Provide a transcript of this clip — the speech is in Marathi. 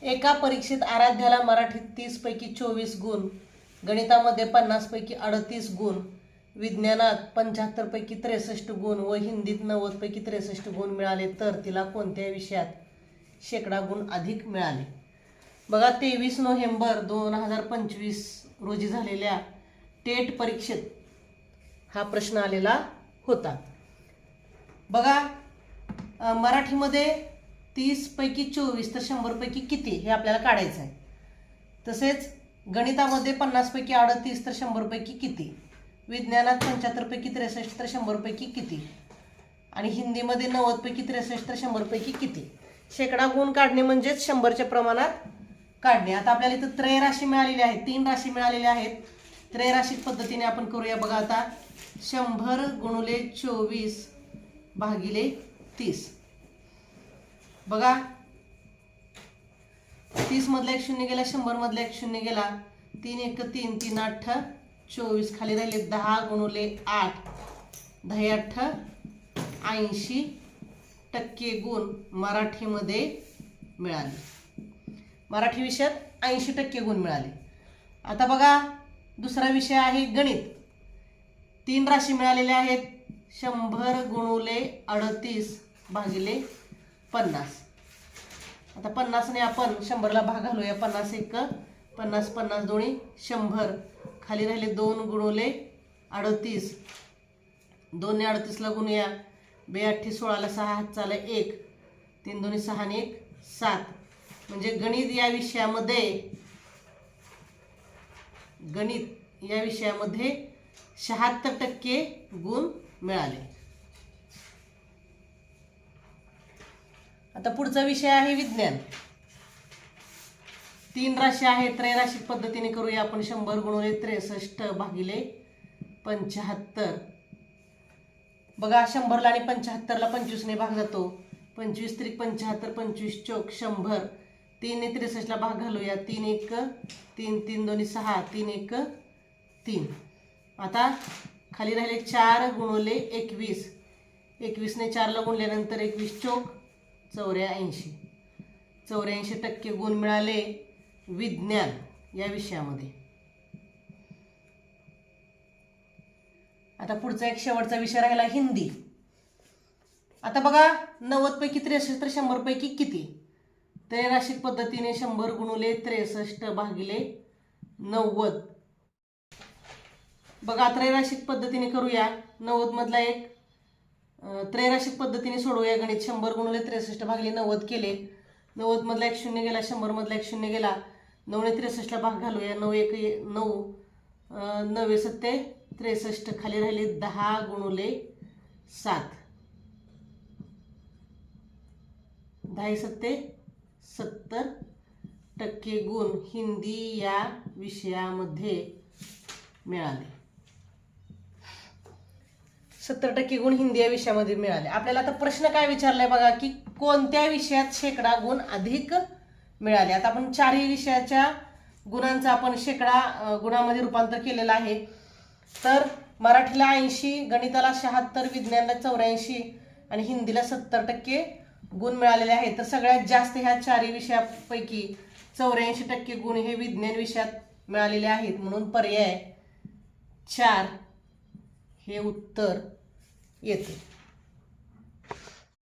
एका परीक्षेत आराध्याला मराठीत 30 पैकी 24 गुण, गणितामध्ये 50 पैकी 38 गुण, विज्ञानात 75 पैकी 63 गुण व हिंदीत 90 पैकी 63 गुण मिळाले तर तिला कोणत्या विषयात शेकडा गुण अधिक मिळाले? बघा, 23 नोव्हेंबर 2025 रोजी झालेल्या टेट परीक्षेत हा प्रश्न आलेला होता. बघा, मराठीमध्ये 30 पैकी 24 तर 100 पैकी किती हे आपल्याला काढायचं आहे. तसेच गणितामध्ये 50 पैकी 38 तर 100 पैकी किती, विज्ञानात 75 पैकी 63 तर 100 पैकी किती, आणि हिंदीमध्ये 90 पैकी 63 तर 100 पैकी किती. शेकडा गुण काढणे म्हणजेच 100च्या प्रमाणात काढणे. आता आपल्याला इथं त्रयराशी मिळालेली आहे, 3 राशी मिळालेल्या आहेत. त्रयराशिक पद्धतीने आपण करूया. बघा, आता 100 गुणुले 24 भागिले 30. बघा, 30 मधला एक शून्य गेला, 100 मधला एक शून्य गेला, 3 1 3, 3 8 24, खाली राहिले 10 गुणुले 8, 10 8 80% गुण मराठीमध्ये मिळाले. मराठी विषयात 80% गुण मिळाले. आता बघा, दुसरा विषय आहे गणित. 3 राशी मिळालेल्या आहेत. 100 गुणुले 38 भागिले 50. आता 50 ने आपण 100ला भाग घालूया. 50 1 50, 50 दोन्ही 100, खाली राहिले 2 गुणुले 38, 2 ने 38ला गुणूया. 2 8 16ला 6 हात चाला 1, 3 दोन्ही 6 आणि 1 7. म्हणजे गणित या विषयामध्ये 76% गुण मिळाले. आता पुढचा विषय आहे विज्ञान. 3 राशी आहेत. त्रयराशिक पद्धतीने करूया आपण. 100 गुणुले 63 भागिले 75. बघा, 100ला आणि 75ला 25 ने भाग जातो. 25 त्रिक 75, 25 चौक 100. 3 ने 63ला भाग घालूया. 3 1 3, 3 दोन्ही 6, 3 1 3. आता खाली राहिले 4 गुणुले 21. 21 ने 4ला गुणल्यानंतर 21 चौक 84. 84% गुण मिळाले विज्ञान या विषयामध्ये. आता पुढचा एक शेवटचा विषय राहिला हिंदी. आता बघा, 90 पैकी 63 तर 100 पैकी किती. त्रयराशिक पद्धतीने 100 गुणुले 63 भागिले 90. बघा, त्रयराशिक पद्धतीने करूया. 90 मधला एक त्रयराशिक पद्धतीने सोडवूया गणित. 100 गुणुले 63 भागिले 90 केले. 90 मधला एक शून्य गेला, 100 मधला एक शून्य गेला. 9 ने 63ला भाग घालूया. 9 1 9, 9 7 63, खाली राहिले 10 गुणुले 7, 10 7 70% गुण हिंदी या विषयामध्ये मिळाले. 70% गुण हिंदी या विषयामध्ये मिळाले. आपल्याला आता प्रश्न काय विचारलाय बघा, की कोणत्या विषयात शेकडा गुण अधिक मिळाले. आता आपण 4ही विषयाच्या गुणांचा आपण शेकडा गुणामध्ये रूपांतर केलेलं आहे. तर मराठीला 80, गणिताला 76, विज्ञानाला 84 आणि हिंदीला 70% गुण मिळालेले आहेत. तर सगळ्यात जास्त ह्या 4ही विषयापैकी 84% गुण हे विज्ञान विषयात मिळालेले आहेत. म्हणून पर्याय 4 हे उत्तर येते.